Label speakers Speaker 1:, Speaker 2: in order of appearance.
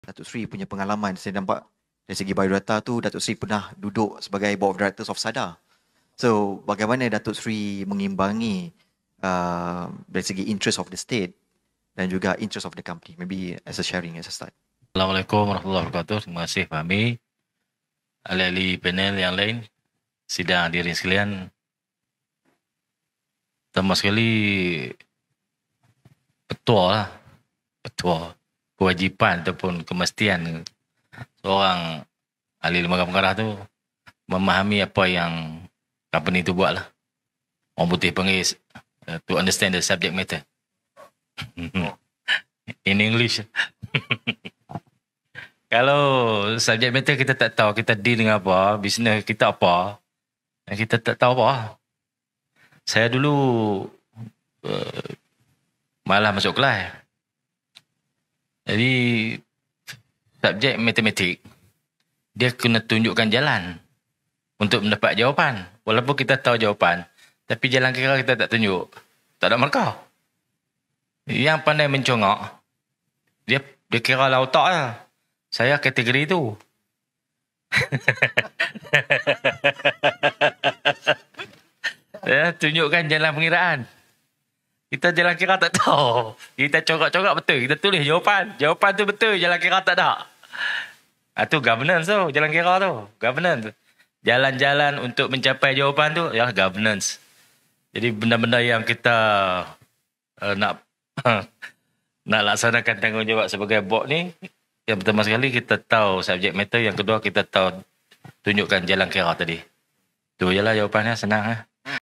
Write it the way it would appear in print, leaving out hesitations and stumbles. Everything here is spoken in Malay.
Speaker 1: Datuk Seri punya pengalaman. Saya nampak dari segi biodata tu Datuk Seri pernah duduk sebagai Board of Directors of SADA. So, bagaimana Datuk Seri mengimbangi dari segi interest of the state dan juga interest of the company? Maybe as a sharing, as a start.
Speaker 2: Assalamualaikum warahmatullahi wabarakatuh. Terima kasih Fahmi. Ahli-ahli panel yang lain, sidang hadirin sekalian. Pertama sekali, betul kewajipan ataupun kemestian seorang ahli lembaga pengarah tu memahami apa yang company tu buat lah. Orang putih panggil to understand the subject matter. In English. Kalau subject matter kita tak tahu, kita deal dengan apa, bisnes kita apa, dan kita tak tahu apa. Saya dulu malah masuk kelas. Jadi, subjek matematik, dia kena tunjukkan jalan untuk mendapat jawapan. Walaupun kita tahu jawapan, tapi jalan kira kita tak tunjuk, tak ada markah. Yang pandai mencongak, dia kira lah otak lah. Saya kategori tu. Ya, tunjukkan jalan pengiraan. Kita jalan kira tak tahu. Kita corak-corak betul. Kita tulis jawapan. Jawapan tu betul, jalan kira tak ada. Itu governance tu, jalan kira tu. Governance. Jalan-jalan untuk mencapai jawapan tu, ya governance. Jadi benda-benda yang kita nak laksanakan tanggungjawab sebagai board ni, yang pertama sekali kita tahu subjek matter, yang kedua kita tahu tunjukkan jalan kira tadi. Tu je lah jawapannya, senang.